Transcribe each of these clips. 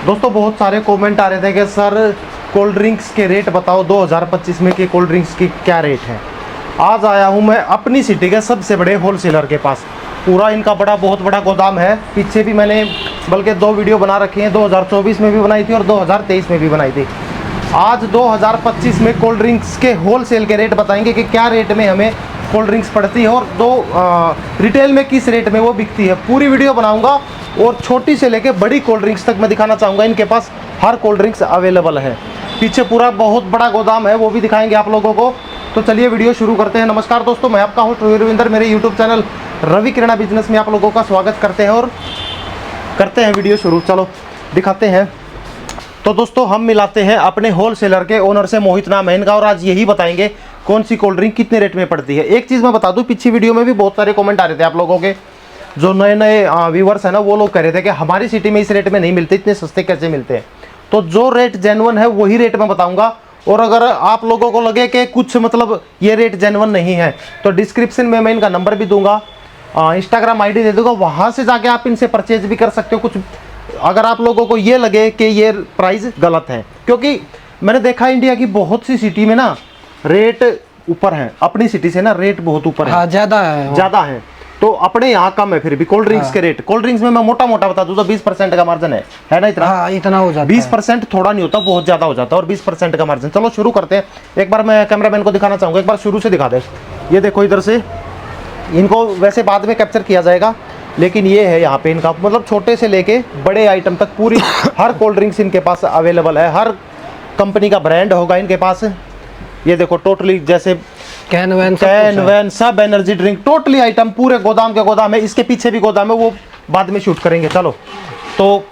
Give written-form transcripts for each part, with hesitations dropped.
दोस्तों बहुत सारे कमेंट आ रहे थे कि सर कोल्ड ड्रिंक्स के रेट बताओ 2025 में कि कोल्ड ड्रिंक्स की क्या रेट है। आज आया हूं मैं अपनी सिटी के सबसे बड़े होलसेलर के पास। पूरा इनका बहुत बड़ा गोदाम है। पीछे भी मैंने बल्कि 2 वीडियो बना रखी हैं, 2024 में भी बनाई थी और 2023 में भी बनाई थी। आज 2025 में कोल्ड ड्रिंक्स के होलसेल के रेट बताएंगे कि क्या रेट में हमें कोल्ड ड्रिंक्स पड़ती है और रिटेल में किस रेट में वो बिकती है। पूरी वीडियो बनाऊंगा और छोटी से लेके बड़ी कोल्ड ड्रिंक्स तक मैं दिखाना चाहूँगा। इनके पास हर कोल्ड ड्रिंक्स अवेलेबल है। पीछे पूरा बहुत बड़ा गोदाम है, वो भी दिखाएंगे आप लोगों को। तो चलिए वीडियो शुरू करते हैं। नमस्कार दोस्तों, मैं आपका होस्ट रविंदर। मेरे यूट्यूब चैनल रवि किराना बिजनेस में आप लोगों का स्वागत करते हैं और करते हैं वीडियो शुरू। चलो दिखाते हैं। तो दोस्तों हम मिलाते हैं अपने होलसेलर के ओनर से, मोहित नाम है इनका, और आज यही बताएंगे कौन सी कोल्ड ड्रिंक कितने रेट में पड़ती है। एक चीज़ मैं बता दूं, पिछली वीडियो में भी बहुत सारे कमेंट आ रहे थे आप लोगों के, जो नए नए व्यूवर्स हैं ना, वो लोग कह रहे थे कि हमारी सिटी में इस रेट में नहीं मिलते, इतने सस्ते कैसे मिलते हैं। तो जो रेट जेन्युइन है वही रेट मैं बताऊंगा। और अगर आप लोगों को लगे कि कुछ मतलब ये रेट जेन्युइन नहीं है तो डिस्क्रिप्शन में मैं इनका नंबर भी दूंगा, इंस्टाग्राम आईडी दे दूंगा, वहाँ से जाके आप इनसे परचेज भी कर सकते हो। कुछ अगर आप लोगों को ये लगे कि ये प्राइस गलत है, क्योंकि मैंने देखा इंडिया की बहुत सी सिटी में ना रेट ऊपर है, अपनी सिटी से ना रेट बहुत ऊपर है। हाँ, ज़्यादा है। तो अपने यहाँ कम है फिर भी कोल्ड ड्रिंक्स के रेट। कोल्ड ड्रिंक्स में मैं मोटा बता दूं तो 20% का मार्जिन है ना, इतना। हाँ, इतना हो जाता है। 20% थोड़ा नहीं होता, बहुत ज्यादा हो जाता है। और 20% का मार्जिन। चलो शुरू करते हैं। एक बार मैं कैमरामैन को दिखाना चाहूंगा, एक बार शुरू से दिखा दे। ये देखो इधर से, इनको वैसे बाद में कैप्चर किया जाएगा, लेकिन ये है यहाँ पे इनका मतलब छोटे से लेके बड़े आइटम तक पूरी हर कोल्ड ड्रिंक्स इनके पास अवेलेबल है। हर कंपनी का ब्रांड होगा इनके पास। ये देखो टोटली जैसे कैन वैन सब एनर्जी ड्रिंक टोटली आइटम पूरे गोदाम के गोदाम है। इसके पीछे भी गोदाम है, वो बाद में शूट करेंगे। चलो तो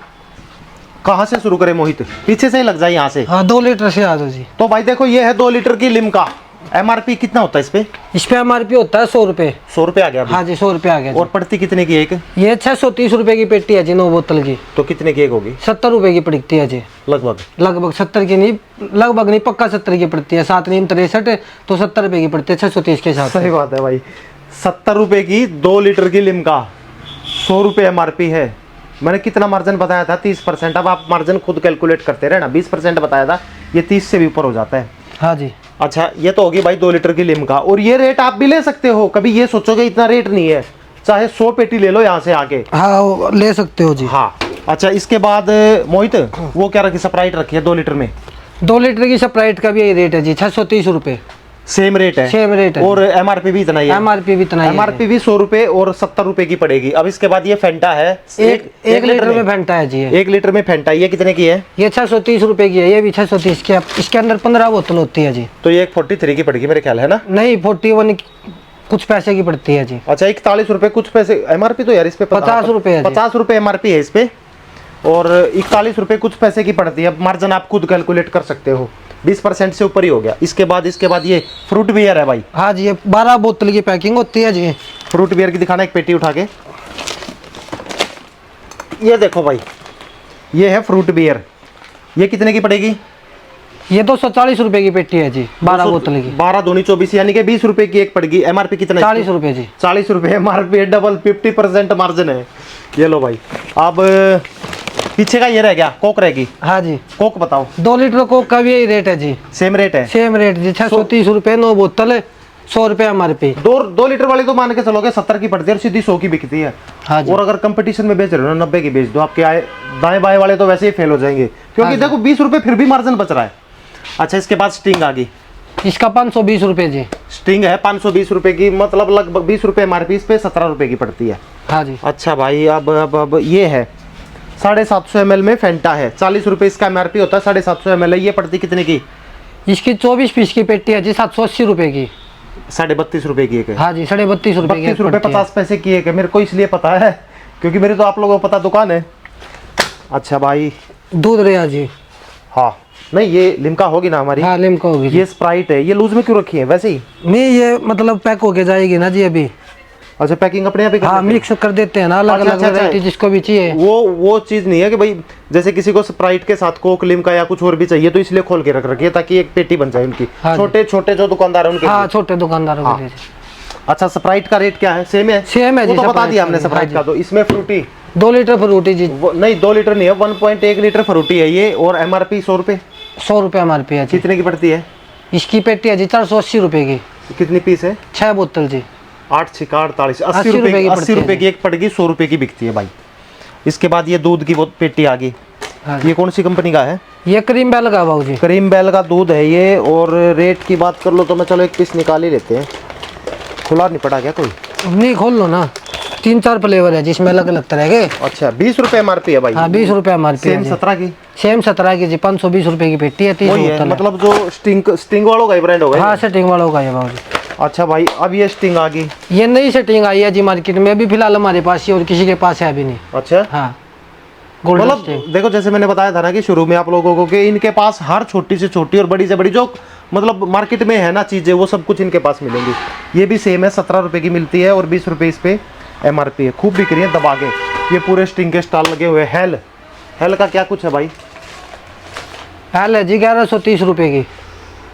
कहाँ से शुरू करें मोहित? पीछे से ही लग जाए यहाँ से। हाँ, 2 लीटर से आ जाओ जी। तो भाई देखो ये है 2 लीटर की लिम्का। एमआरपी कितना होता है इस पे एमआरपी होता है 100 रुपये। 100 रुपये आ गया अभी? हाँ जी, 100 रुपये आ गया। और पड़ती कितने की एक? ये 630 रुपये की पेटी है जी, 9 बोतल की। तो कितने की एक होगी? 70 रुपये की पड़ती है जी। लगभग 70 की नहीं, लगभग नहीं, पक्का 70 की पड़ती है। 7 नीम 63 तो 70 रुपये की पड़ती है 630 के साथ। सही बात है भाई। 70 रुपये की 2 लीटर की लिम्का, 100 रुपये एमआरपी है। मैंने कितना मार्जिन बताया था? 30%। अब आप मार्जिन खुद कैलकुलेट करते रहे ना। 20% बताया था, ये 30 से भी ऊपर हो जाता है। हाँ जी। अच्छा, ये तो होगी भाई 2 लीटर की लिम्का। और ये रेट आप भी ले सकते हो, कभी ये सोचोगे इतना रेट नहीं है, चाहे 100 पेटी ले लो यहाँ से आके। हाँ, ले सकते हो जी। हाँ। अच्छा, इसके बाद मोहित वो क्या रखी? स्प्राइट रखी है 2 लीटर में। 2 लीटर की स्प्राइट का भी यही रेट है जी, 630 रुपये। सेम रेट है। और एमआरपी भी इतना ही है। एमआरपी भी 100 रुपये और 70 रुपये की पड़ेगी। अब इसके बाद ये फेंटा है, एक लीटर में फेंटा है जी। 1 लीटर में फेंटा। ये कितने की है? ये 630 रुपये की है। ये भी 630 की है। इसके अंदर 15 बोतल होती है जी। तो ये 43 की पड़ेगी मेरे ख्याल, है ना? नहीं, 41 कुछ पैसे की पड़ती है जी। अच्छा, 41 रुपये कुछ पैसे एमआरपी। तो यार इस पे 50 रुपये 50 रुपये एमआरपी है इस पे, और 41 रुपये कुछ पैसे की पड़ती है। मार्जिन आप खुद कैलकुलेट कर सकते हो, 20% से ऊपर ही हो गया। इसके बाद ये फ्रूट बियर है भाई। हाँ जी, ये 12 बोतल की पैकिंग होती है जी। फ्रूट बियर की दिखाना, एक पेटी उठा के। ये देखो भाई, ये है फ्रूट बियर। ये कितने की पड़ेगी? ये 240 रुपये की पेटी है जी, 12 बोतल की। 12 दूनी 24, यानी कि 20 रुपये की एक पड़ेगी। एमआरपी कितना? 40 रुपये जी। 40 रुपये एमआरपी है, डबल 50% मार्जिन है। ये लो भाई। अब पीछे का ये रह गया, कोक रहेगी। हाँ जी, कोक बताओ। 2 लीटर कोक का भी यही रेट है जी। सेम रेट है? सेम रेट जी, 630 रुपये, 9 बोतल, 100 रुपये एमआरपी। 2 लीटर वाली तो मान के चलोगे 70 की पड़ती है और सीधी 100 की बिकती है। हाँ जी। और अगर कंपटीशन में बेच रहे हो ना 90 की बेच दो, आपके दाएं बाएं वाले तो वैसे ही फेल हो जाएंगे, क्योंकि हाँ देखो 20 रुपये फिर भी मार्जिन बच रहा है। अच्छा, इसके बाद स्टिंग आ गई। इसका 520 रुपये जी। स्टिंग है 520 रुपये की, मतलब लगभग 20 रुपये एमआरपी, इस पे 17 रुपये की पड़ती है। हाँ जी। अच्छा भाई, अब ये है 750 ml में फेंटा है, 40 रुपये इसका एमआरपी होता है। 750 ml है। ये पड़ती कितने की? इसकी 24 पीस की पेटी है जी, 780 रुपये की। 32.5 रुपये की एक है। हाँ जी, 32.5 रुपये की। 32 रुपये 50 पैसे की एक है। मेरे को इसलिए पता है क्योंकि मेरी तो आप लोगों को पता दुकान है। अच्छा भाई, दूध रहा जी। हाँ, नहीं ये लिम्का होगी ना हमारी? हाँ, लिम्का होगी। ये स्प्राइट है। ये लूज में क्यों रखी है वैसे ही? नहीं, ये मतलब पैक होके जाएगी ना जी अभी। अच्छा, पैकिंग अपने आप ही हाँ, मिक्स कर देते हैं ना, अलग अलग वैरायटी जिसको भी चाहिए। वो चीज नहीं है कि भाई जैसे किसी को स्प्राइट के साथ कोक, लिम्का या कुछ और भी चाहिए तो इसलिए खोल के रख रखी है ताकि एक पेटी बन जाए उनकी। हाँ, छोटे छोटे जो दुकानदार है उनके। हाँ, छोटे दुकानदारों के लिए। अच्छा, स्प्राइट का रेट क्या है? सेम है? सेम है वो जी। तो बता दिया हमने स्प्राइट का। तो इसमें फ्रूटी 2 लीटर फ्रूटी जी, नहीं 2 लीटर नहीं है, 1.1 लीटर फ्रूटी है ये, और MRP 100 रुपये। 100 रुपये MRP है जी। कितने की पड़ती है? इसकी पेटी है जी 480 रुपये की। कितनी पीस है? 6 बोतल जी। 8 छिका 48, 80 80 रुपये की, की 80 रुपये की एक पड़ेगी, 100 रुपये की बिकती है भाई। इसके बाद ये दूध की वो पेटी आ गई। हाँ ये कौन सी कंपनी का है? ये क्रीम बेल का बाबू जी। क्रीम बेल का दूध है ये। और रेट की बात कर लो तो मैं चलो एक पीस निकाल ही लेते हैं। खुला नहीं पड़ा क्या कोई? नहीं खोल लो ना, 3-4 फ्लेवर है जिसमें अलग अलग तरह के। अच्छा 20 रुपये MRP है भाई। हाँ 20 रुपये MRP है सेम जी। 17 की। सेम 17 की जी, 520 रुपये की पेटी है, 30 वही है, बोतल है। मतलब जो स्टिंग वालों का ही ब्रांड होगा। हाँ सेटिंग वालों का है बाबू जी। अच्छा भाई, अब ये स्टिंग आ गई। ये नई सेटिंग आई है जी मार्केट में, अभी फिलहाल हमारे पास ही, और किसी के पास है अभी नहीं। अच्छा, हाँ गोल्डन मतलब स्टिंग। देखो जैसे मैंने बताया था ना कि शुरू में आप लोगों को कि इनके पास हर छोटी से छोटी और बड़ी से बड़ी जो मतलब मार्केट में है ना चीज़ें, वो सब कुछ इनके पास मिलेंगी। ये भी सेम है, 17 रुपये की मिलती है और 20 रुपये इस पे MRP है। खूब बिक रही है दबा के। ये पूरे स्टिंग के स्टॉल लगे हुए हैं। हेल का क्या कुछ है भाई? हेल है जी 1130 रुपये की,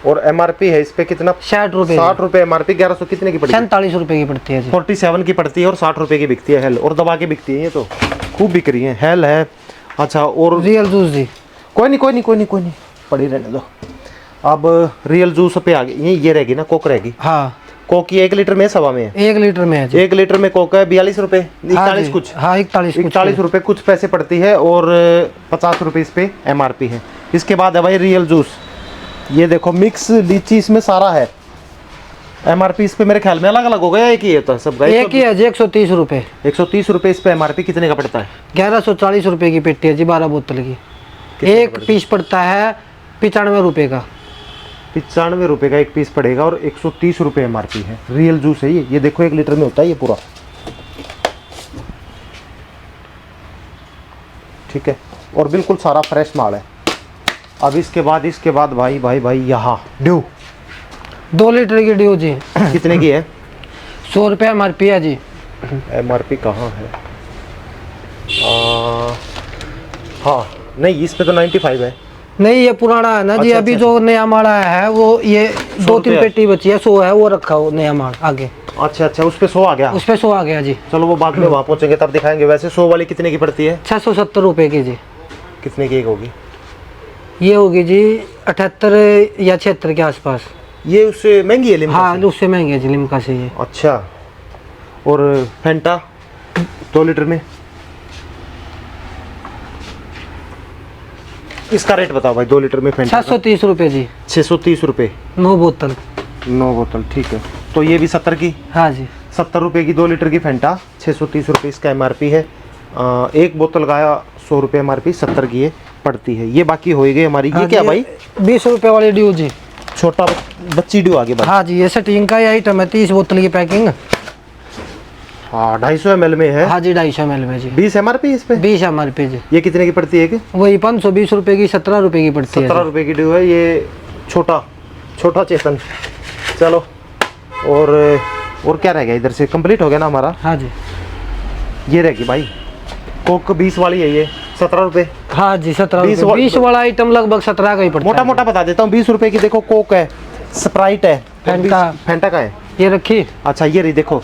और MRP है इस पे कितना? 60 रुपये। 60 रुपये MRP। 1100 कितने की पड़ती है? 47 रुपये की पड़ती है जी। 47 की पड़ती है और 60 रुपये की बिकती है हेल, और दबा के बिकती है। ये तो खूब बिक रही है। हेल है। अच्छा, और रियल जूस जी। कोई नहीं पड़ी रहने दो। अब रियल जूस पे आ गई। ये रहेगी ना, कोक रहेगी। हाँ कोक की 1 लीटर में सवा में है? 1 लीटर में है जी। 1 लीटर में कोक है 42 रुपये, हाँ 41 जी, कुछ। हाँ 41 रुपये कुछ पैसे पड़ती है, और 50 रुपये इस पे MRP है। इसके बाद है भाई रियल जूस। ये देखो मिक्स लीची इसमें सारा है। MRP इस पे मेरे ख्याल में अलग अलग हो गया, एक ही है तो सबका? एक ही है जी, 130 रुपये। 130 रुपये इस पे MRP। कितने का पड़ता है? 1140 रुपये की पेटी है जी, 12 बोतल की। एक पीस पड़ता है 95 रुपये का। 95 रुपये का एक पीस पड़ेगा, और 130 रुपये MRP है। रियल जूस है ये देखो 1 लीटर में होता है ये पूरा। ठीक है, और बिल्कुल सारा फ्रेश माल है। अब इसके बाद भाई यहाँ ड्यू 2 लीटर की ड्यू जी। कितने की है? 100 रुपये MRP है जी। MRP कहाँ है? हाँ नहीं, इस पे तो 95 है। नहीं ये पुराना है ना जी। अच्छा, अभी अच्छा। जो नया माल आया है वो ये 2-3 पेटी बची है, 100 है वो रखा हो नया माल आगे। अच्छा, उस पे 100 आ गया। उस पे 100 आ गया जी। चलो वो बाद में वहाँ पहुँचेंगे तब दिखाएंगे। वैसे 100 वाली कितने की पड़ती है? 670 रुपये की जी। कितने की एक होगी? ये होगी जी 78 या 76 के आसपास। ये उससे महंगी है लिम्का हाँ से? उससे महंगी है जी लिम्का से ये। अच्छा, और फेंटा 2 लीटर में इसका रेट बताओ भाई। 2 लीटर में फेंटा 630 रुपये जी। 630 रुपये 9 बोतल। 9 बोतल। ठीक है, तो ये भी 70 की। हाँ जी 70 रुपये की 2 लीटर की फेंटा, 630 रुपये इसका MRP है। एक बोतल का 100 रुपये MRP, 70 की ये पड़ती है। ये बाकी हो गई हमारी। ये क्या भाई? 20 रुपये वाली ड्यू जी। छोटा बच्ची ड्यू आगे भाई। हाँ जी ये सेटिंग का ही आइटम है, 30 बोतल की पैकिंग। हाँ 250 ml में है। हाँ जी 250 ml में जी। 20 MRP इस पे? 20 MRP जी। ये कितने की पड़ती है? वही 520 रुपये की, 17 रुपये की पड़ती है। 17 रुपये की ड्यू है। ये छोटा चेतन। चलो, और क्या रह गया इधर से? कंप्लीट हो गया ना हमारा? हाँ जी ये रहेगी भाई कोक 20 वाली है ये, 17 रुपये। हाँ जी 17 20 रुपये। 20 वाला आइटम लगभग 17 का ही पड़ता है। मोटा बता देता हूँ। 20 रुपये की देखो कोक है, स्प्राइट है, फेंटा का है। ये रखी। अच्छा ये रही देखो,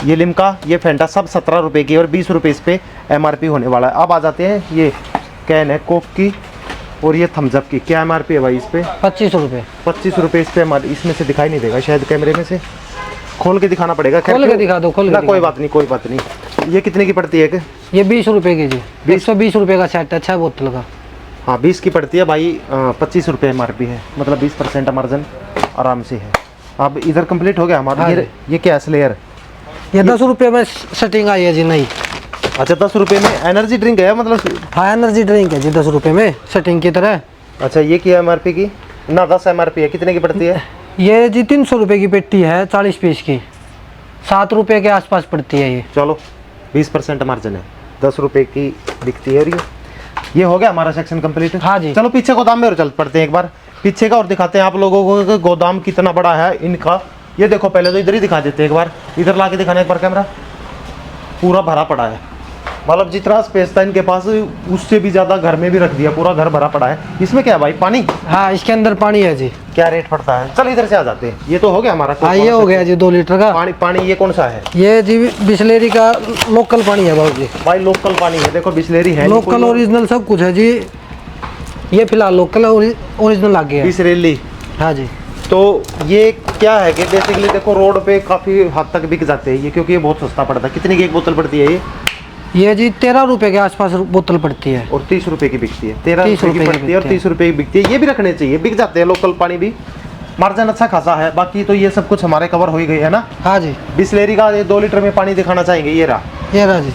ये लिम्का, ये फेंटा, सब 17 रुपये की, और 20 रुपये इस पे MRP होने वाला है। अब आ जाते हैं, ये कैन है कोक की, और ये थम्सअप की। क्या MRP है भाई इस पे? 25 रुपये। 25 रुपये इस पे MRP। इसमें से दिखाई नहीं देगा शायद कैमरे में से, खोल के दिखाना पड़ेगा। खोल के दिखा दो, खोल के कोई बात नहीं। ये कितने की पड़ती है? ये 20 रुपये की जी। 120 रुपये का सेट है 6 बोतल का। हाँ 20 की पड़ती है भाई। 25 रुपये MRP है, मतलब 20% मार्जिन आराम से है। अब इधर कंप्लीट हो गया हमारा। हाँ ये क्या है? स्लेयर। ये 10 रुपये में सेटिंग आई है जी नहीं। अच्छा 10 रुपये में एनर्जी ड्रिंक है मतलब? हाँ एनर्जी ड्रिंक है जी 10 रुपये में सेटिंग की तरह। अच्छा ये क्या MRP की? ना 10 MRP है। कितने की पड़ती है? ये जी 300 रुपये की पेटी है, 40 पीस की, 7 रुपये के आसपास पड़ती है ये। चलो 20% मार्जिन है, 10 रुपये की बिकती है। और ये हो गया हमारा सेक्शन कंप्लीट। हाँ जी। चलो पीछे गोदाम में और चल पड़ते हैं एक बार पीछे का, और दिखाते हैं आप लोगों को कि गोदाम कितना बड़ा है इनका। ये देखो, पहले तो इधर ही दिखा देते हैं एक बार, इधर ला के दिखाना एक बार कैमरा। पूरा भरा पड़ा है मतलब जितना स्पेस था इनके पास उससे भी ज्यादा घर में भी रख दिया, पूरा घर भरा पड़ा है। इसमें क्या है भाई, पानी? हाँ इसके अंदर पानी है जी। क्या रेट पड़ता है? चल इधर से आ जाते हैं। ये तो हो गया हमारा। हाँ ये हो गया जी 2 लीटर का पानी। पानी ये कौन सा है? ये जी बिस्लेरी का लोकल पानी है बाबू जी। भाई लोकल पानी है, देखो बिस्लेरी है, लोकल ओरिजिनल सब कुछ है जी। ये फिलहाल लोकल ओरिजिनल आ गया है। बिस्लेरी। हाँ जी। तो ये क्या है कि बेसिकली देखो रोड पे काफी हद तक बिक जाते हैं ये, क्योंकि ये बहुत सस्ता पड़ता है। कितने की एक बोतल पड़ती है ये? ये जी 13 रुपए के आसपास बोतल पड़ती है और 30 रुपए की बिकती है। 13 30 रुपए की पड़ती है और 30 रुपए की बिकती है। ये भी रखने चाहिए, बिक जाते हैं लोकल पानी भी, मार्जिन अच्छा खासा है। बाकी तो ये सब कुछ हमारे कवर हो ही गई है ना। हाँ जी। बिस्लेरी का ये 2 लीटर में पानी दिखाना चाहेंगे, ये रहा। ये रहा जी।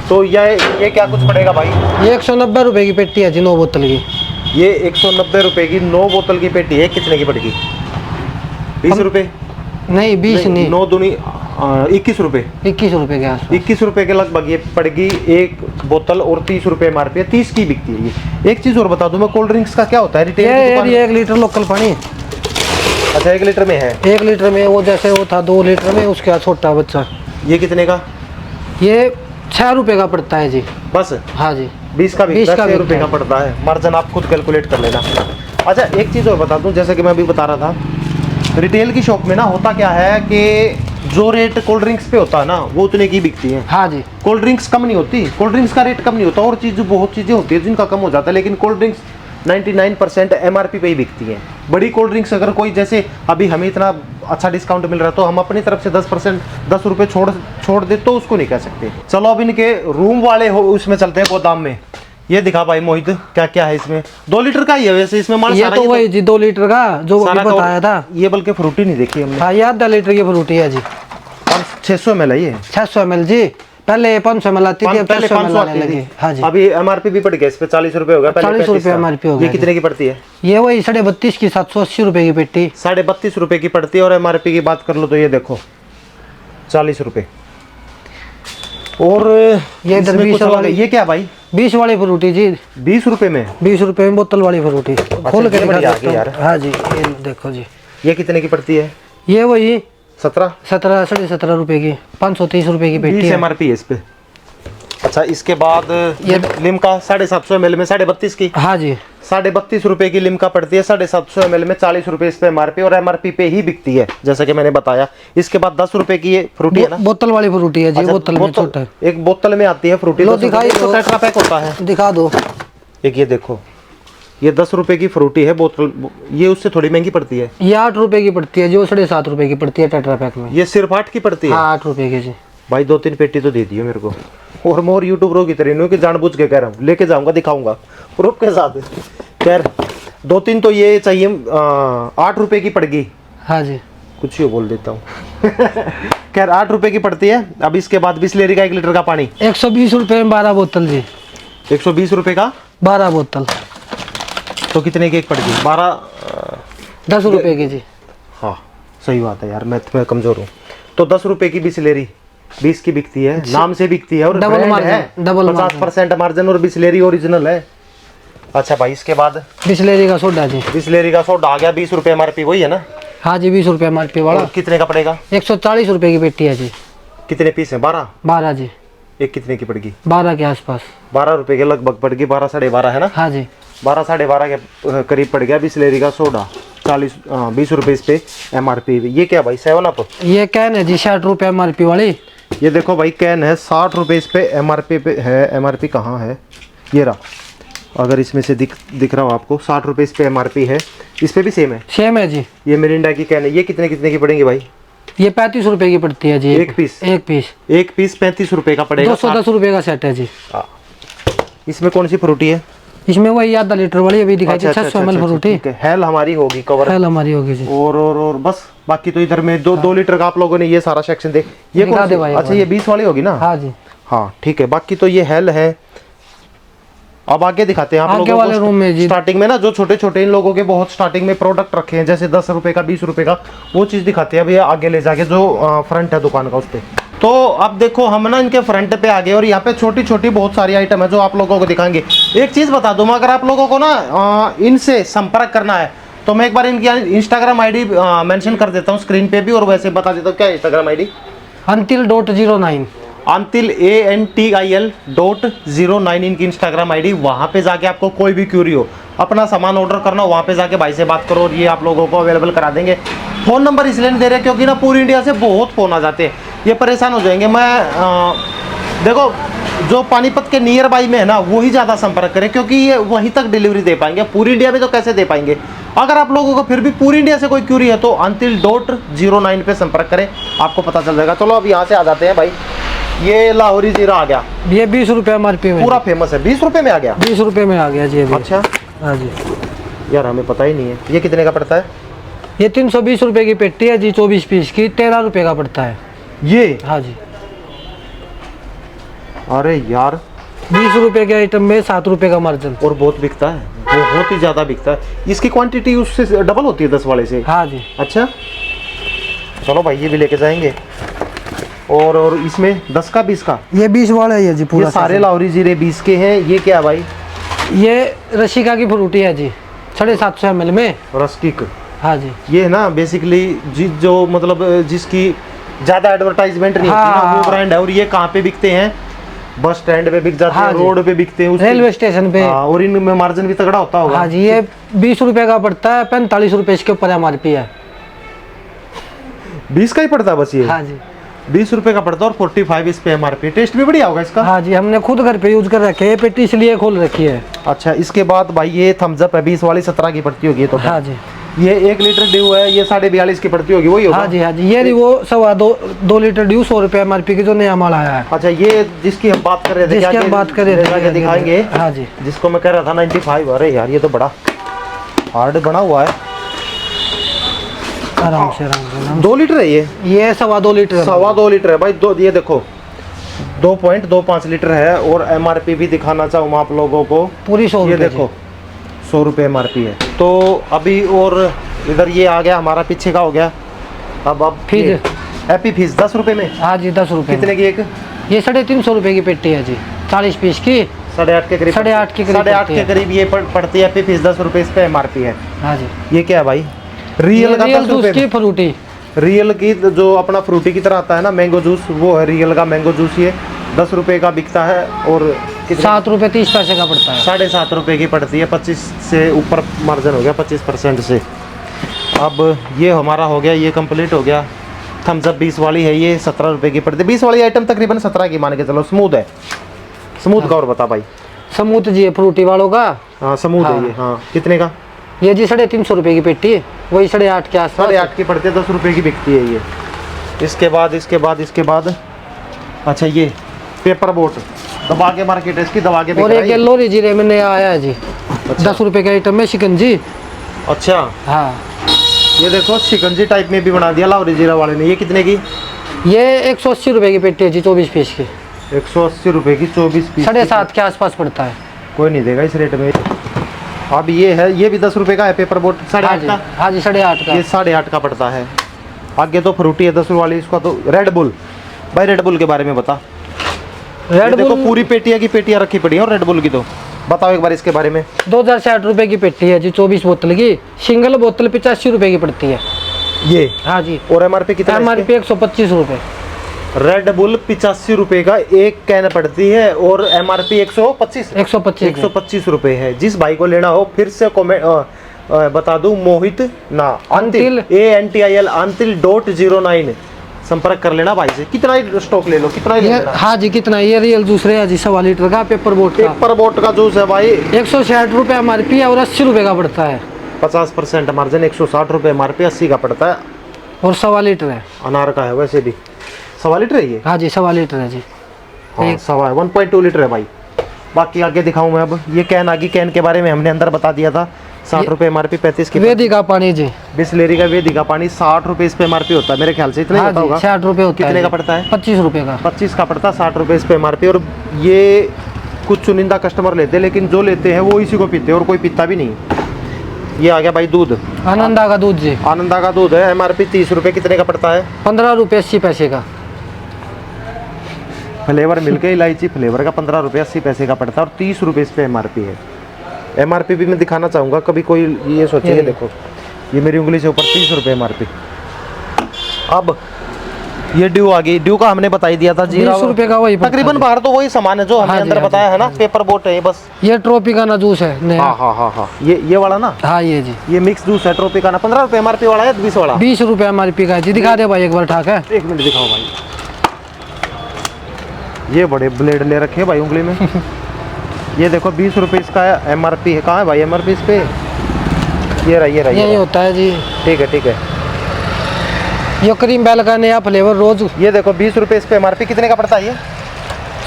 तो ये क्या कुछ पड़ेगा भाई? ये 190 रुपए की पेटी है जी 9 बोतल की। ये 190 रुपए की 9 बोतल की पेटी है। कितने की पड़ेगी? 20 रुपए? नहीं 20 नहीं, 9 दूनी 21 रुपए। 21 रुपए के आसपास। 21 रुपए के लगभग ये पड़ेगी एक बोतल, और 30 रुपए MRP है, 30 की बिकती है ये। एक चीज और बता दूं मैं, कोल्ड ड्रिंक्स का क्या होता है रिटेल की दुकान? ये 1 लीटर लोकल पानी। अच्छा 1 लीटर में है? 1 लीटर में वो जैसे वो था 2 लीटर में, उसके बाद छोटा बच्चा। ये कितने का? ये 6 रुपए का पड़ता है जी बस। हाँ जी। 20 का बिकता है, 6 रुपए बिकता का पड़ता है। मार्जिन आप खुद कैलकुलेट कर लेना। अच्छा एक चीज और बता दूं, जैसे कि मैं अभी बता रहा था, रिटेल की शॉप में ना होता क्या है कि जो रेट कोल्ड ड्रिंक्स पे होता है ना वो उतने की बिकती है। हाँ जी। कोल्ड ड्रिंक्स कम नहीं होती, कोल्ड ड्रिंक्स का रेट कम नहीं होता, और चीज़ बहुत चीज़ें होती है जिनका कम हो जाता है, लेकिन कोल्ड ड्रिंक्स 99% MRP पे ही बिकती है। बड़ी कोल्ड ड्रिंक्स अगर कोई, जैसे अभी हमें इतना अच्छा डिस्काउंट मिल रहा है तो हम अपनी तरफ से 10% 10 रुपये छोड़ दे तो उसको नहीं कह सकते। चलो अब इनके रूम वाले हो उसमें चलते हैं, गोदाम में। ये दिखा भाई मोहित, क्या क्या है इसमें? 2 लीटर का ही है वैसे इसमें माल ये सारा। तो वही जी 2 लीटर का जो अभी सारा बताया था। ये बल्कि फ्रूटी नहीं देखी हमने। हाँ ये आधा लीटर की फ्रूटी है जी। 600 ml है ये? 600 ml जी। पहले 500 ml आती थी, अब पहले 600 ml 500 आने लगी। हाँ जी। अभी MRP भी पड़ गया इस पे, 40 रुपए हो गया। पहले 40 रुपए MRP हो गया। ये कितने की पड़ती है? ये वही 32.5 की 780 रुपए की पेटी। 32.5 रुपए की पड़ती है। और MRP की बात कर लो तो ये देखो 40 रुपए। और ये इधर इसमें 20 कुछ अलग है। वाली। ये क्या भाई? 20 वाली फ्रूटी जी। 20 रुपए में? 20 रुपए में बोतल वाली फ्रूटी खोल के ये दिखा बढ़िया सकता हूँ। यार। हाँ जी ये देखो जी। ये कितने की पड़ती है? ये वही 17 17 रुपए की 530 रुपए की पेटी 20 है। MRP है इस पे। अच्छा इसके बाद ये लिम्का 750 ml में 32.5 की। हाँ जी। 32.5 रुपए की लिम्का पड़ती है। 750 ml में 40 रुपए इस पे MRP, और MRP पे ही बिकती है जैसा कि मैंने बताया। इसके बाद 10 रुपए की ये फ्रूटी है ना? बोतल वाली फ्रूटी है जी। अच्छा, बोतल में छोटा एक बोतल में आती है फ्रूटी। लो 10 रुपए दिखाई की, तो दो। टेट्रा पैक होता है। दिखा दो। एक ये देखो, ये 10 रुपए की फ्रूटी है बोतल। ये उससे थोड़ी महंगी पड़ती है। ये 8 रुपए की पड़ती है जो 7.5 रुपए की पड़ती है टेट्रा पैक में। ये सिर्फ 8 की पड़ती है? हाँ 8 रुपए की जी। भाई 2-3 पेटी तो दे दियो मेरे को। और मोर यूट्यूबरों की तरह नहीं कि जानबूझ के कह रहा हूँ, लेके जाऊंगा, दिखाऊंगा प्रूफ के साथ। खैर 2-3 तो ये चाहिए। 8 रुपए की पड़गी। हाँ जी। कुछ ही बोल देता हूँ। खैर 8 रुपए की पड़ती है। अब इसके बाद बिस्लेरी का 1 लीटर का पानी 120 रुपए में 12 बोतल जी। 120 रुपए का 12 बोतल। तो कितने की एक पड़गी? 12 10 रुपए की जी। हाँ सही बात है यार, मैथ में कमजोर हूँ। तो 10 रुपए की बिस्लेरी 20 की बिकती है, नाम से बिकती है, और डबल ब्रांड मार्जिन, है। डबल 50% मार्जिन, और बिस्लेरी ओरिजिनल है। अच्छा भाई इसके बाद बिस्लेरी का सोडा जी। बिस्लेरी का सोडा आ गया। 20 रुपए MRP वही है ना? हाँ जी 20 रुपए MRP वाला। और कितने का पड़ेगा? 140 रुपए की पेटी है जी। कितने पीस है? 12? 12 जी। एक कितने की पड़गी? 12 के आसपास। 12 रुपए के लगभग पड़गी। 12 साढ़े 12 है ना? हाँ जी। 12 साढ़े 12 के करीब पड़ गया बिस्लेरी का सोडा। 20 रुपए इस पे MRP। ये क्या भाई? 7 अप? ये कैन है जी 60 रुपए MRP वाली। ये देखो भाई कैन है 60 रुपए इस पे MRP पे है। MRP कहाँ है? ये रहा, अगर इसमें से दिख रहा हो आपको। 60 रुपए इस पे MRP है। इस पे भी सेम है? सेम है जी। ये मिरिंडा की कैन है। ये कितने कितने की पड़ेंगी भाई? ये 35 रुपए की पड़ती है जी। एक पीस? एक पीस। एक पीस 35 रुपए का पड़ेगा। 210 रुपए का सेट है जी। इसमें कौन सी फ्रूटी है? इसमें वही आधा लीटर वाली अभी दिखाई थी 600 ml फ्रूटी। ठीक है, हेल हमारी होगी कवर। हेल हमारी होगी जी। और बस बाकी तो इधर में 2 लीटर का आप लोगों ने ये सारा सेक्शन देख। ये दिखा कौन दे सी? भाई, अच्छा ये 20 वाली होगी ना? हाँ जी। हाँ ठीक है, बाकी तो ये हेल है। अब आगे दिखाते हैं आप आगे लोगों वाले रूम में जी। स्टार्टिंग में ना जो छोटे छोटे इन लोगों के बहुत स्टार्टिंग में प्रोडक्ट रखे हैं, जैसे 10 रुपए का 20 रुपए का, वो चीज दिखाते हैं अभी आगे ले जाके जो फ्रंट है दुकान का उस पे। तो अब देखो हम ना इनके फ्रंट पे आ गए, और यहाँ पे छोटी छोटी बहुत सारी आइटम है जो आप लोगों को दिखाएंगे। एक चीज बता दूं, अगर आप लोगों को ना इनसे संपर्क करना है तो मैं एक बार इनकी इंस्टाग्राम ID मेंशन कर देता हूँ स्क्रीन पे भी, और वैसे बता देता हूँ क्या Instagram ID। until.09 Antil ANTIL.09 इनकी इंस्टाग्राम आईडी। वहाँ पे जाके आपको कोई भी क्यूरी हो, अपना सामान ऑर्डर करना हो, वहाँ पे जाके भाई से बात करो और ये आप लोगों को अवेलेबल करा देंगे। फ़ोन नंबर इसलिए नहीं दे रहे क्योंकि ना पूरी इंडिया से बहुत फ़ोन आ जाते हैं, ये परेशान हो जाएंगे। देखो जो पानीपत के नियर बाई में है ना वही ज़्यादा संपर्क करें क्योंकि ये वहीं तक डिलीवरी दे पाएंगे, पूरी इंडिया में तो कैसे दे पाएंगे। अगर आप लोगों को फिर भी पूरी इंडिया से कोई क्यूरी है तो अंतिल.09 पे संपर्क करें, आपको पता चल जाएगा। चलो अब यहाँ से आ जाते हैं भाई, ये लाहौरी जीरा आ गया, ये 20 रुपये MRP में पूरा फेमस है। 20 रुपये में आ गया, 20 रुपये में आ गया जी अभी। अच्छा हाँ जी, यार हमें पता ही नहीं है ये कितने का पड़ता है। ये 320 रुपये की पेटी है जी, 24 पीस की, 13 रुपये का पड़ता है ये। हाँ जी, अरे यार 20 रुपये के आइटम में 7 रुपये का मार्जिन। और बहुत बिकता है, बहुत ही ज़्यादा बिकता है। इसकी क्वांटिटी उससे डबल होती है 10 वाले से। हाँ जी, अच्छा चलो भाई ये भी लेके जाएंगे। और इसमें 10 का 20 का, ये 20 वाला है जी पूरा। ये सारे लाहौरी जीरे 20 के हैं। ये क्या है भाई? ये रशिका की फ्रूटी है जी, 750 ml में। रस्किक। हाँ जी, ये है ना बेसिकली जो मतलब जिसकी ज़्यादा एडवर्टाइजमेंट नहीं होती ना, वो ब्रांड है। और ये कहाँ पे बिकते हैं? बस स्टैंड पे बिक जाते हैं, रोड पे बिकते हैं, रेलवे स्टेशन पे। और इनमें मार्जिन भी तगड़ा होता होगा। हाँ जी, ये 20 रुपये का पड़ता है, 45 रुपये इसके ऊपर MRP है। 20 का ही पड़ता है बस ये। हाँ जी, 20 रुपये का पड़ता है और 45 इस पे MRP। टेस्ट भी बढ़िया होगा इसका। हाँ जी, हमने खुद घर पे यूज कर रखे है, पेटी इसलिए खोल रखी है। अच्छा इसके बाद भाई ये थम्स अप है, 20 वाली 17 की पड़ती होगी। तो हाँ जी, ये 1 लीटर ड्यू है, ये 42.5 की पड़ती होगी, वही होगा। हाँ जी, हाँ जी, ये वो 2 लीटर ड्यू 100 रुपये MRP की जो नया माल आया है। अच्छा ये जिसकी हम बात कर रहे थे, जिसकी हम बात कर रहे थे, दिखाएंगे। हाँ जी, जिसको मैं कह रहा था 95। अरे यार ये तो बड़ा हार्ड बना हुआ है। आराम से आराम से। 2 लीटर है ये 2.25 लीटर है। 2.25 लीटर है भाई। ये देखो 2.25 लीटर है। और MRP भी दिखाना चाहूँ आप लोगों को, पूरी 100 ये रुपये देखो 100 रुपये MRP है। तो अभी और इधर ये आ गया हमारा, पीछे का हो गया। अब फिर हैप्पी फिश 10 रुपये में। हाँ जी, 10 रुपये। कितने की एक? ये 350 रुपये की पेटी है जी, 40 पीस की, 8.5 के करीब। 8.5 के करीब 8.5 के करीब ये पड़ती है हैप्पी फिश। 10 रुपये इस पे MRP है। हाँ जी, ये क्या है भाई? रियल का 10 रुपये की फ्रूटी। रियल की जो अपना फ्रूटी की तरह आता है ना मैंगो जूस, वो है रियल का मैंगो जूस। ये 10 रुपये का बिकता है और 7 रुपये 30 पैसे का पड़ता है। 7.5 रुपये की पड़ती है। 25 से ऊपर मार्जिन हो गया, 25% से। अब ये हमारा हो गया, ये कंप्लीट हो गया। थम्स अप 20 वाली है, ये 17 रुपये की पड़ती है। 20 वाली आइटम तकरीबन 17 की मान के चलो। स्मूथ है, स्मूथ का और बता भाई। समूथ जी है फ्रूटी वालों का। हाँ स्मूथ है ये। हाँ कितने का? ये जी 350 रुपये की पेटी है, वही 8.5 के आसपास। 8.5 की पड़ती है, 10 रुपये की बिकती है ये। इसके बाद अच्छा ये पेपर बोट दबा के मार्केट है इसकी, दबा के बिक और रहा एक है ये। लोरी जीरे में नया आया है जी, 10 रुपये का आइटम में शिकंजी। अच्छा हाँ, ये देखो शिकंजी टाइप में भी बना दिया लाहौरी जीरा वाले ने। ये कितने की? ये 180 रुपये की पेटी है जी, 24 पीस की, 180 रुपये की 24 पीस। 7.5 के आसपास पड़ता है। कोई नहीं देगा इस रेट में। अब ये है, ये भी 10 रुपये का है पेपर बोट। 8.5 का? हाँ जी, 8.5 का। ये 8.5 का पड़ता है। आगे तो फ्रूटी है 10 वाली। इसका तो रेड बुल। भाई रेड बुल के बारे में बता। रेड देखो बुल पूरी पेटियाँ की पेटियाँ रखी पड़ी है और रेड बुल की। तो बताओ एक बार इसके बारे में। 2060 रुपये की पेटी है जी, 24 बोतल की। सिंगल बोतल 85 रुपये की पड़ती है ये। हाँ जी, और MRP कितना? MRP 125 रुपये। रेड बुल 85 रुपये का एक कैन पड़ती है और MRP 125 रुपये है। जिस भाई को लेना हो फिर से कमेंट बता दूं, मोहित ना अंतिल ANTIL अंतिल.09 संपर्क कर लेना भाई से। कितना ही स्टॉक ले लो, कितना ही लेना। हाँ जी, कितना? ये रियल जूस है जी, 1.25 लीटर का पेपर बोट का। पेपर बोट का जूस है भाई, 160 रुपये MRP है और 80 रुपये का पड़ता है। 50% मार्जिन। 160 रुपये MRP, 80 का पड़ता है। और 1.25 लीटर है। अनार का है वैसे भी। 1.25 लीटर है ये। हाँ जी, 1.25 लीटर है जी। हाँ 1.2 लीटर है भाई। बाकी आगे दिखाऊं मैं। अब ये कैन आ गई, कैन के बारे में हमने अंदर बता दिया था। 60 रुपये MRP, 35 की। वेदिका पानी जी, बिस्लेरी का वेदिका पानी 60 रुपये इस पे MRP होता है मेरे ख्याल से। इतना ही हाँ होता होगा। 60 रुपये होता है। कितने का पड़ता है? 25 रुपये का। 25 का पड़ता है, 60 रुपये इस पे MRP। और ये कुछ चुनिंदा कस्टमर लेते हैं, लेकिन जो लेते हैं वो इसी को पीते हैं और कोई पीता भी नहीं। ये आ गया भाई दूध, आनंदा का दूध जी, आनंदा का दूध है। MRP 30 रुपये। कितने का पड़ता है? 15 रुपये 80 पैसे का। फ्लेवर मिलके इलायची फ्लेवर का 15 रुपये 80 पैसे का पड़ता है और 30 रुपये इस पे MRP है। MRP भी मैं दिखाना चाहूँगा, कभी कोई ये सोचेगा देखो ये मेरी उंगली से ऊपर 30 रुपये MRP। अब ये ड्यू आ गई, ड्यू का हमने बता ही दिया था जीरा 20 रुपए का वही पड़ता तकरीबन। है। बाहर तो वही सामान है जो हमने हाँ जी, अंदर हाँ जी, बताया है ना, पेपर बोट है ये बस। ये ट्रॉपिकाना जूस है नया। हाँ हाँ हाँ हाँ, ये वाला ना, हाँ ये जी ये मिक्स जूस है ट्रॉपिकाना। 15 रुपए MRP वाला है, 20 वाला? 20 रुपए MRP का है जी। दिखा दे भाई एक बार ठाक है। एक मिनट दिखाओ भाई, ये बड़े ब्लेड ले रखे हैं भाई उंगली में। ये देखो 20 रुपए इसका MRP है। कहाँ है भाई MRP इस पे? ये रहा ये रहा यही होता है जी। ठीक है ठीक है। ये क्रीम बेल का नया फ्लेवर रोज ये देखो 20 रुपए इस पे MRP। कितने का पड़ता है ये?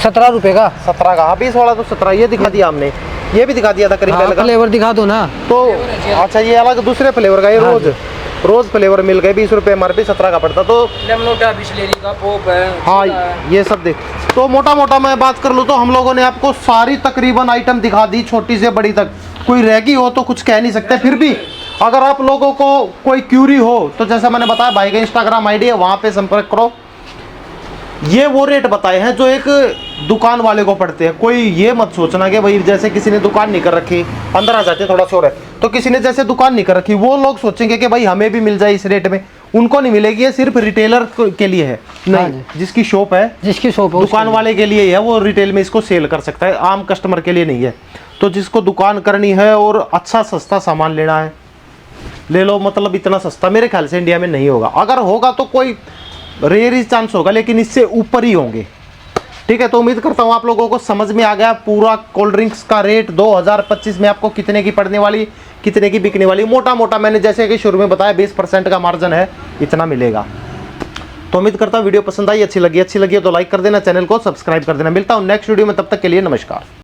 17 रुपए का। 17 का। हाँ 20 वाला तो 17। ये दिखा दिया हमने, ये भी दिखा दिया था करीब हाँ, का। फ्लेवर दिखा दो ना। तो अच्छा ये अलग दूसरे फ्लेवर का, ये हाँ रोज रोज फ्लेवर मिल गए। 20 रुपए MRP, 17 का पड़ता। तो लेमनोटा बिस्लेरी का पोप है। हाँ ये सब देख। तो मोटा मोटा मैं बात कर लूँ तो हम लोगों ने आपको सारी तकरीबन आइटम दिखा दी, छोटी से बड़ी तक। कोई रह गई हो तो कुछ कह नहीं सकते। फिर भी अगर आप लोगों को कोई क्यूरी हो तो जैसा मैंने बताया भाई का Instagram ID है, वहाँ पे संपर्क करो। ये वो रेट बताए हैं जो एक दुकान वाले को पड़ते हैं। कोई ये मत सोचना कि भाई जैसे किसी ने दुकान नहीं कर रखी, अंदर आ जाते थोड़ा शोर है, तो किसी ने जैसे दुकान नहीं कर रखी वो लोग सोचेंगे कि भाई हमें भी मिल जाए इस रेट में। उनको नहीं मिलेगी, ये सिर्फ रिटेलर के लिए है। हाँ नहीं, जिसकी शॉप है, जिसकी शॉप है दुकान वाले के लिए ही है, वो रिटेल में इसको सेल कर सकता है, आम कस्टमर के लिए नहीं है। तो जिसको दुकान करनी है और अच्छा सस्ता सामान लेना है ले लो। मतलब इतना सस्ता मेरे ख्याल से इंडिया में नहीं होगा। अगर होगा तो कोई रेयर ही चांस होगा, लेकिन इससे ऊपर ही होंगे। ठीक है, तो उम्मीद करता हूँ आप लोगों को समझ में आ गया पूरा कोल्ड ड्रिंक्स का रेट 2025 में आपको कितने की पड़ने वाली, कितने की बिकने वाली। मोटा मोटा मैंने जैसे कि शुरू में बताया 20% का मार्जिन है, इतना मिलेगा। तो उम्मीद करता हूँ वीडियो पसंद आई, अच्छी लगी है तो लाइक कर देना, चैनल को सब्सक्राइब कर देना। मिलता हूँ नेक्स्ट वीडियो में, तब तक के लिए नमस्कार।